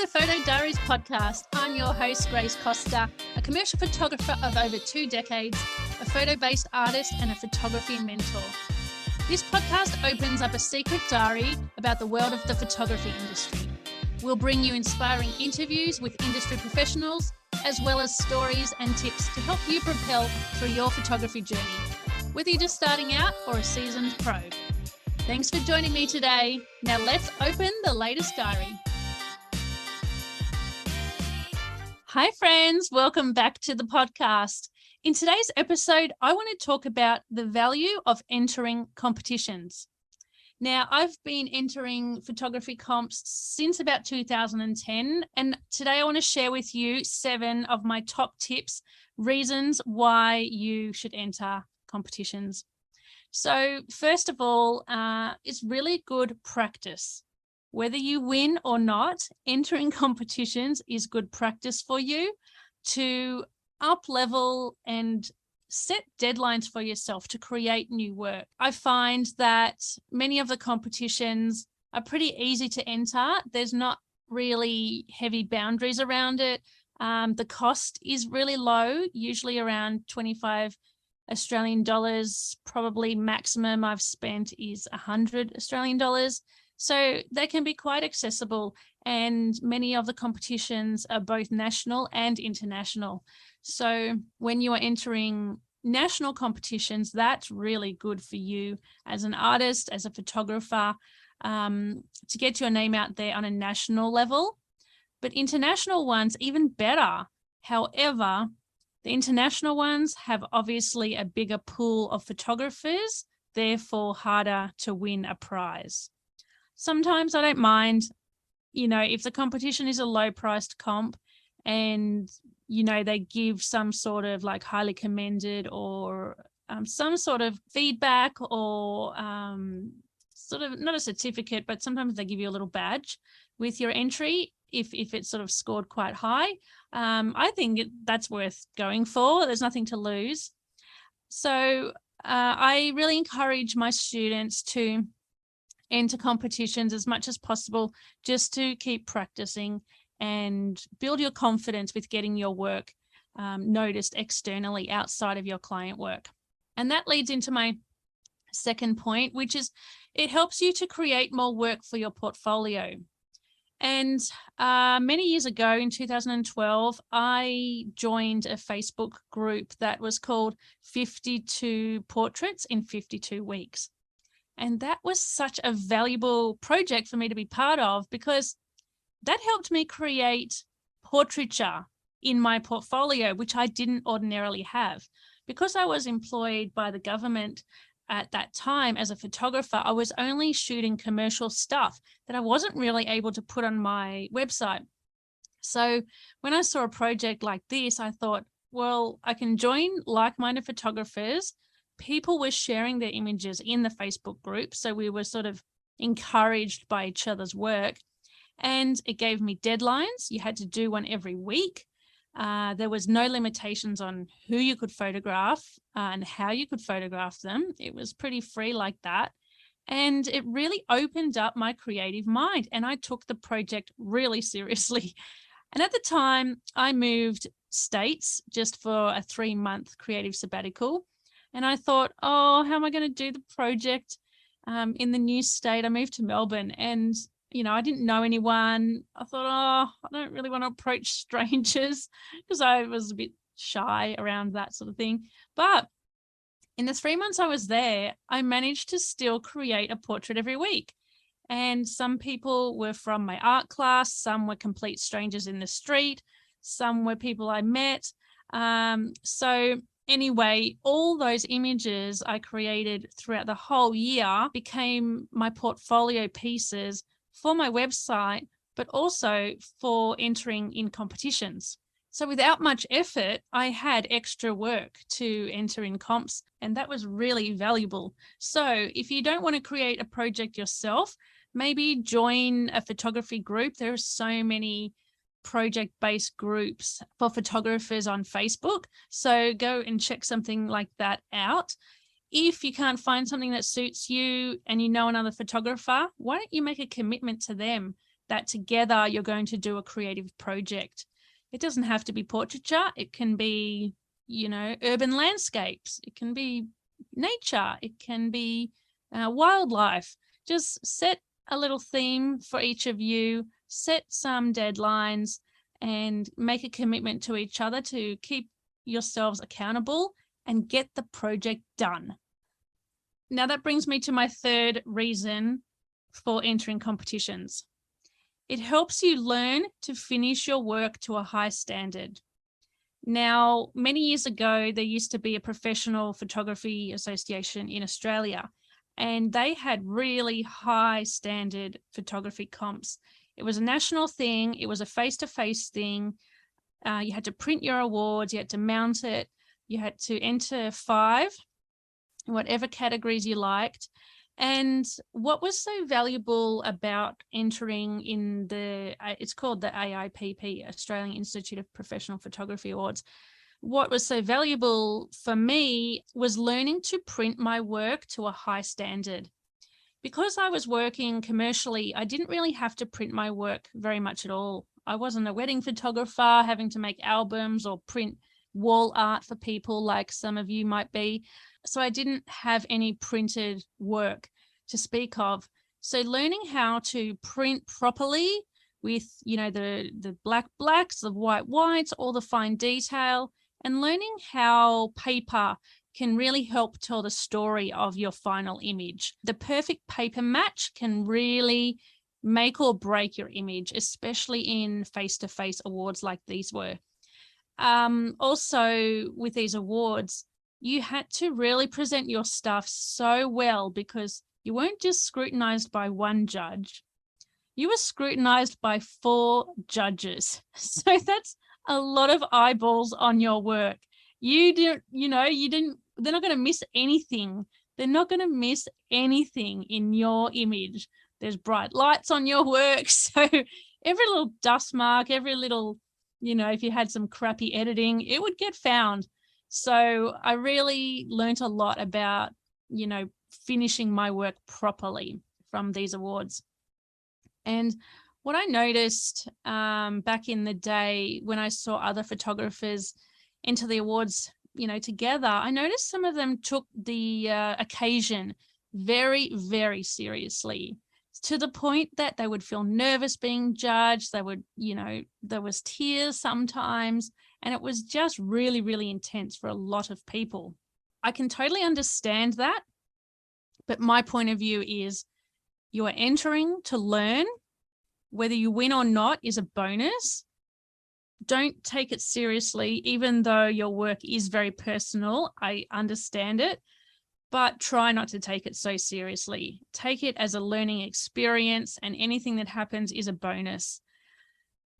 the Photo Diaries podcast. I'm your host, Grace Costa, a commercial photographer of over 2 decades, a photo-based artist, and a photography mentor. This podcast opens up a secret diary about the world of the photography industry. We'll bring you inspiring interviews with industry professionals, as well as stories and tips to help you propel through your photography journey, whether you're just starting out or a seasoned pro. Thanks for joining me today. Now let's open the latest diary. Hi friends, welcome back to the podcast. In today's episode, I want to talk about the value of entering competitions. Now, I've been entering photography comps since about 2010, and today I want to share with you 7 of my top tips, reasons why you should enter competitions. So first of all, it's really good practice. Whether you win or not, entering competitions is good practice for you to up-level and set deadlines for yourself to create new work. I find that many of the competitions are pretty easy to enter. There's not really heavy boundaries around it. The cost is really low, usually around 25 Australian dollars. Probably maximum I've spent is 100 Australian dollars. So they can be quite accessible, and many of the competitions are both national and international. So when you are entering national competitions, that's really good for you as an artist, as a photographer, to get your name out there on a national level. But international ones, even better. However, the international ones have obviously a bigger pool of photographers, therefore harder to win a prize. Sometimes I don't mind, if the competition is a low-priced comp and, they give some sort of like highly commended or some sort of feedback or sort of not a certificate, but sometimes they give you a little badge with your entry if it's sort of scored quite high. I think that's worth going for. There's nothing to lose. So I really encourage my students to enter competitions as much as possible, just to keep practicing and build your confidence with getting your work noticed externally outside of your client work. And that leads into my second point, which is it helps you to create more work for your portfolio. And many years ago in 2012, I joined a Facebook group that was called 52 Portraits in 52 Weeks. And that was such a valuable project for me to be part of, because that helped me create portraiture in my portfolio, which I didn't ordinarily have. Because I was employed by the government at that time as a photographer, I was only shooting commercial stuff that I wasn't really able to put on my website. So when I saw a project like this, I thought, well, I can join like-minded photographers. People were sharing their images in the Facebook group, so we were sort of encouraged by each other's work. And it gave me deadlines. You had to do one every week. There was no limitations on who you could photograph and how you could photograph them. It was pretty free like that. And it really opened up my creative mind, and I took the project really seriously. And at the time, I moved states just for a 3-month creative sabbatical. And I thought, how am I going to do the project in the new state? I moved to Melbourne, and, I didn't know anyone. I thought, I don't really want to approach strangers because I was a bit shy around that sort of thing. But in the 3 months I was there, I managed to still create a portrait every week. And some people were from my art class. Some were complete strangers in the street. Some were people I met. Anyway, all those images I created throughout the whole year became my portfolio pieces for my website, but also for entering in competitions. So without much effort, I had extra work to enter in comps, and that was really valuable. So if you don't want to create a project yourself, maybe join a photography group. There are so many project-based groups for photographers on Facebook. So go and check something like that out. If you can't find something that suits you and you know another photographer, why don't you make a commitment to them that together you're going to do a creative project. It doesn't have to be portraiture. It can be, urban landscapes. It can be nature. It can be wildlife. Just set a little theme for each of you, set some deadlines, and make a commitment to each other to keep yourselves accountable and get the project done. Now that brings me to my third reason for entering competitions. It helps you learn to finish your work to a high standard. Now, many years ago, there used to be a professional photography association in Australia, and they had really high standard photography comps. It was a national thing. It was a face-to-face thing. You had to print your awards. You had to mount it. You had to enter 5 in whatever categories you liked. And what was so valuable about entering in it's called the AIPP, Australian Institute of Professional Photography Awards. What was so valuable for me was learning to print my work to a high standard. Because I was working commercially, I didn't really have to print my work very much at all. I wasn't a wedding photographer having to make albums or print wall art for people like some of you might be. So I didn't have any printed work to speak of. So learning how to print properly with, the black blacks, the white whites, all the fine detail, and learning how paper can really help tell the story of your final image. The perfect paper match can really make or break your image, especially in face-to-face awards like these were. Also, with these awards, you had to really present your stuff so well because you weren't just scrutinized by one judge. You were scrutinized by 4 judges. So that's a lot of eyeballs on your work. They're not going to miss anything. They're not going to miss anything in your image. There's bright lights on your work. So every little dust mark, every little, if you had some crappy editing, it would get found. So I really learned a lot about, finishing my work properly from these awards. And what I noticed back in the day when I saw other photographers enter the awards, together, I noticed some of them took the occasion very, very seriously, to the point that they would feel nervous being judged. They would, there was tears sometimes, and it was just really, really intense for a lot of people. I can totally understand that. But my point of view is you are entering to learn. Whether you win or not is a bonus. Don't take it seriously, even though your work is very personal. I understand it, but try not to take it so seriously. Take it as a learning experience, and anything that happens is a bonus.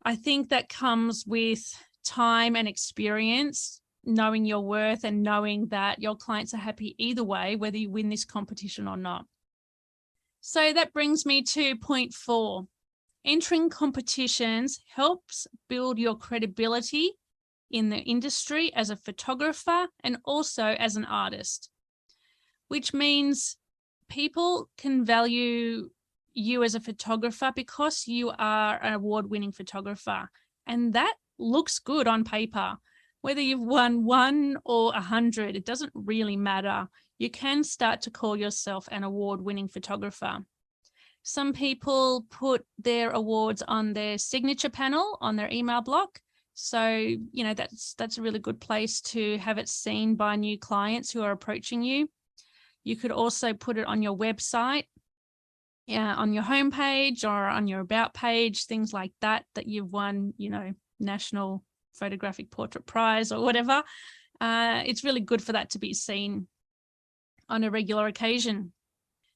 I think that comes with time and experience, knowing your worth and knowing that your clients are happy either way, whether you win this competition or not. So that brings me to point 4. Entering competitions helps build your credibility in the industry as a photographer and also as an artist, which means people can value you as a photographer because you are an award-winning photographer. And that looks good on paper. Whether you've won 1 or 100, it doesn't really matter. You can start to call yourself an award-winning photographer. Some people put their awards on their signature panel on their email block. So, that's a really good place to have it seen by new clients who are approaching you. You could also put it on your website, on your homepage or on your about page, things like that you've won, National Photographic Portrait Prize or whatever. It's really good for that to be seen on a regular occasion.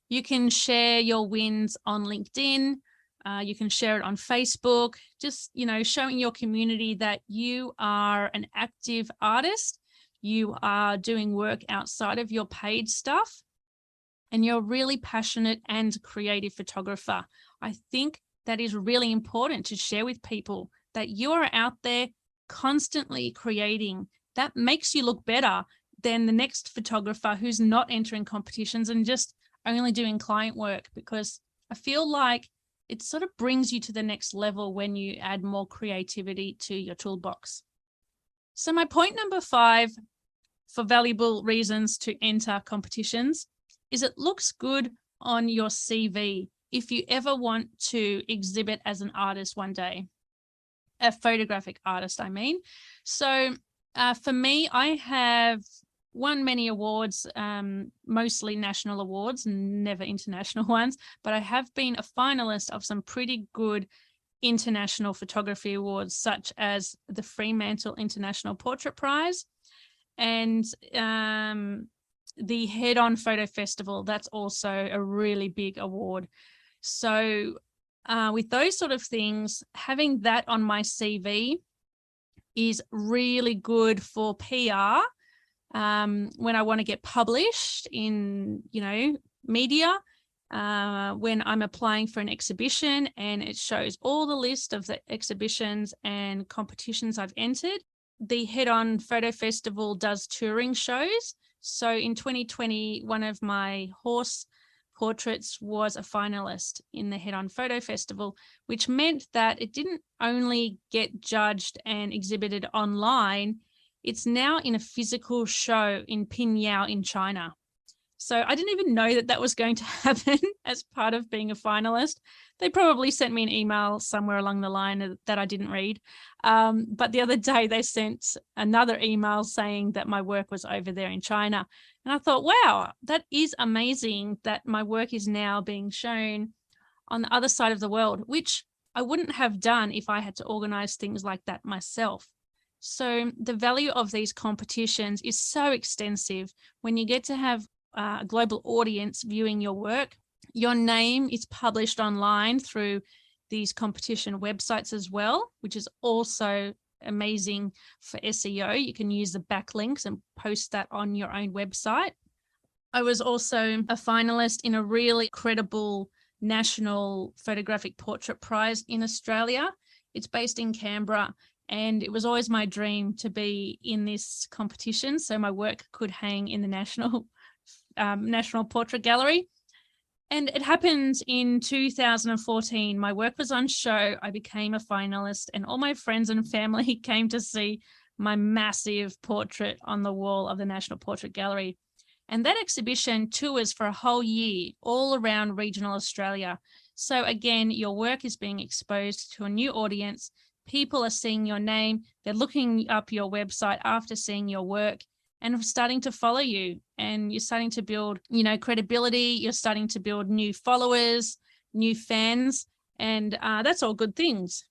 You can share your wins on LinkedIn. You can share it on Facebook, just, showing your community that you are an active artist. You are doing work outside of your paid stuff, and you're really passionate and creative photographer. I think that is really important to share with people, that you are out there constantly creating. That makes you look better than the next photographer who's not entering competitions and just only doing client work, because I feel like it sort of brings you to the next level when you add more creativity to your toolbox. So my point number 5 for valuable reasons to enter competitions is it looks good on your CV if you ever want to exhibit as an artist one day, a photographic artist, I mean. So for me, I have won many awards, mostly national awards, never international ones, but I have been a finalist of some pretty good international photography awards, such as the Fremantle International Portrait Prize and the Head-On Photo Festival. That's also a really big award. So with those sort of things, having that on my CV is really good for PR when I want to get published in, media, when I'm applying for an exhibition and it shows all the list of the exhibitions and competitions I've entered. The Head-On Photo Festival does touring shows. So in 2020, one of my horse portraits was a finalist in the Head-On Photo Festival, which meant that it didn't only get judged and exhibited online, it's now in a physical show in Pingyao in China. So I didn't even know that was going to happen as part of being a finalist. They probably sent me an email somewhere along the line that I didn't read. But the other day they sent another email saying that my work was over there in China. And I thought, wow, that is amazing that my work is now being shown on the other side of the world, which I wouldn't have done if I had to organize things like that myself. So the value of these competitions is so extensive when you get to have a global audience viewing your work. Your name is published online through these competition websites as well, which is also amazing for SEO. You can use the backlinks and post that on your own website. I was also a finalist in a really credible national photographic portrait prize in Australia. It's based in Canberra, and it was always my dream to be in this competition so my work could hang in the National Portrait Gallery. And it happened in 2014. My work was on show. I became a finalist, and all my friends and family came to see my massive portrait on the wall of the National Portrait Gallery. And that exhibition tours for a whole year all around regional Australia. So again, your work is being exposed to a new audience. People are seeing your name. They're looking up your website after seeing your work and starting to follow you, and you're starting to build, credibility. You're starting to build new followers, new fans, and that's all good things.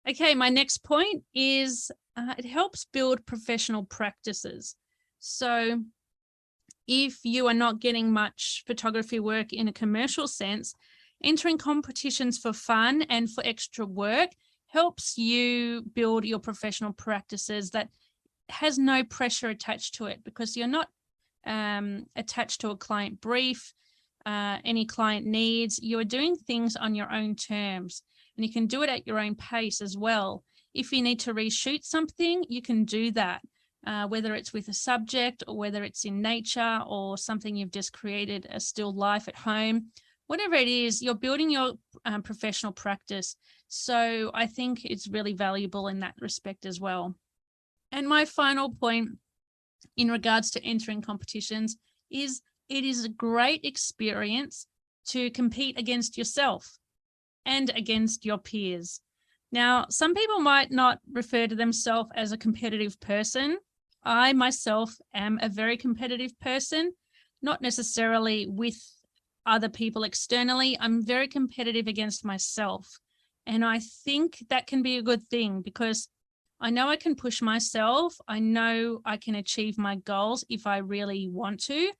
Okay, my next point is it helps build professional practices. So if you are not getting much photography work in a commercial sense, entering competitions for fun and for extra work helps you build your professional practices that has no pressure attached to it, because you're not attached to a client brief, any client needs. You are doing things on your own terms, and you can do it at your own pace as well. If you need to reshoot something, you can do that, whether it's with a subject or whether it's in nature or something you've just created, a still life at home. Whatever it is, you're building your professional practice. So I think it's really valuable in that respect as well. And my final point in regards to entering competitions is it is a great experience to compete against yourself and against your peers. Now, some people might not refer to themselves as a competitive person. I myself am a very competitive person, not necessarily with other people externally. I'm very competitive against myself. And I think that can be a good thing, because I know I can push myself. I know I can achieve my goals if I really want to.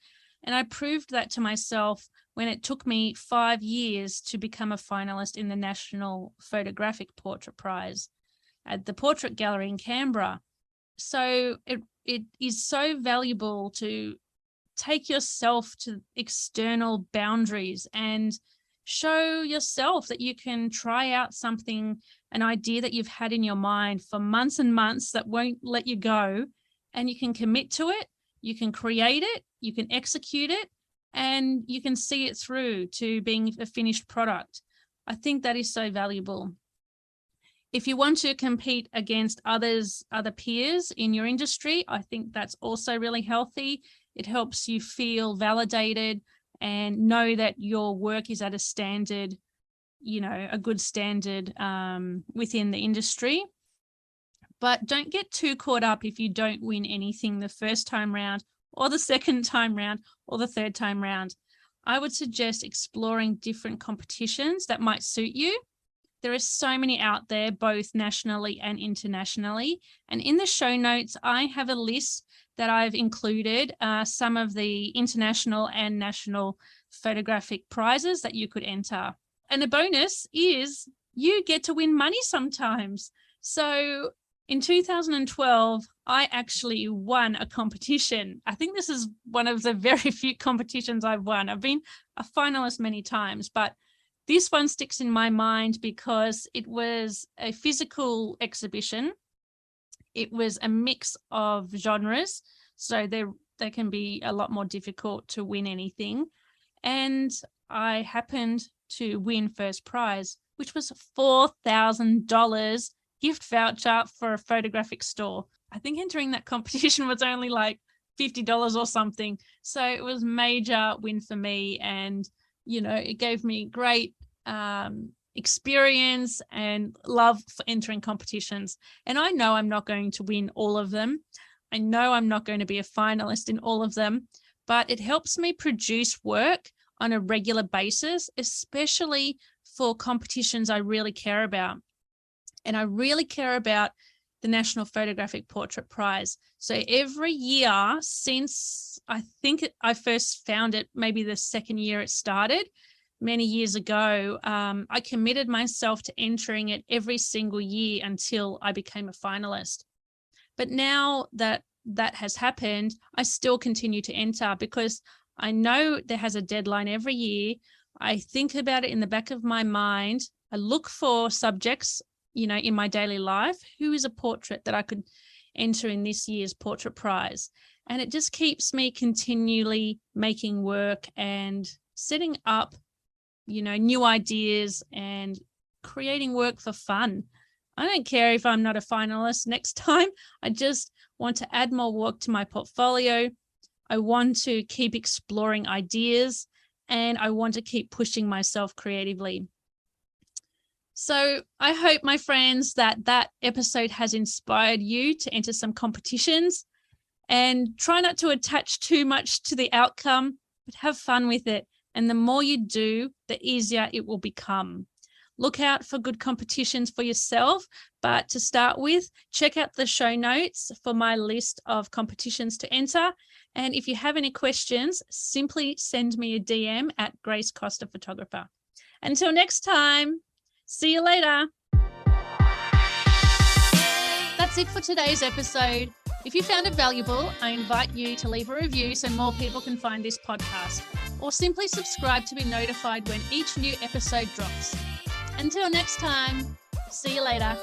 And I proved that to myself when it took me 5 years to become a finalist in the National Photographic Portrait Prize at the Portrait Gallery in Canberra. So it is so valuable to take yourself to external boundaries and show yourself that you can try out something, an idea that you've had in your mind for months and months that won't let you go, and you can commit to it, you can create it, you can execute it, and you can see it through to being a finished product. I think that is so valuable. If you want to compete against other peers in your industry, I think that's also really healthy. It helps you feel validated and know that your work is at a standard, a good standard within the industry. But don't get too caught up if you don't win anything the first time round or the second time round or the third time round. I would suggest exploring different competitions that might suit you. There are so many out there, both nationally and internationally. And in the show notes, I have a list that I've included some of the international and national photographic prizes that you could enter. And the bonus is you get to win money sometimes. So in 2012, I actually won a competition. I think this is one of the very few competitions I've won. I've been a finalist many times, but this one sticks in my mind because it was a physical exhibition. It was a mix of genres, so they can be a lot more difficult to win anything. And I happened to win first prize, which was $4,000 gift voucher for a photographic store. I think entering that competition was only like $50 or something. So it was a major win for me. And, it gave me great experience and love for entering competitions. And I know I'm not going to win all of them. I know I'm not going to be a finalist in all of them, but it helps me produce work on a regular basis, especially for competitions I really care about. And I really care about the National Photographic Portrait Prize. So every year since I think I first found it, maybe the second year it started, many years ago, I committed myself to entering it every single year until I became a finalist. But now that has happened, I still continue to enter because I know there has a deadline every year. I think about it in the back of my mind. I look for subjects, in my daily life. Who is a portrait that I could enter in this year's portrait prize? And it just keeps me continually making work and setting up, new ideas and creating work for fun. I don't care if I'm not a finalist next time. I just want to add more work to my portfolio. I want to keep exploring ideas and I want to keep pushing myself creatively. So I hope, my friends, that episode has inspired you to enter some competitions, and try not to attach too much to the outcome, but have fun with it. And the more you do, the easier it will become. Look out for good competitions for yourself. But to start with, check out the show notes for my list of competitions to enter. And if you have any questions, simply send me a DM at Grace Costa Photographer. Until next time, see you later. That's it for today's episode. If you found it valuable, I invite you to leave a review so more people can find this podcast, or simply subscribe to be notified when each new episode drops. Until next time, see you later.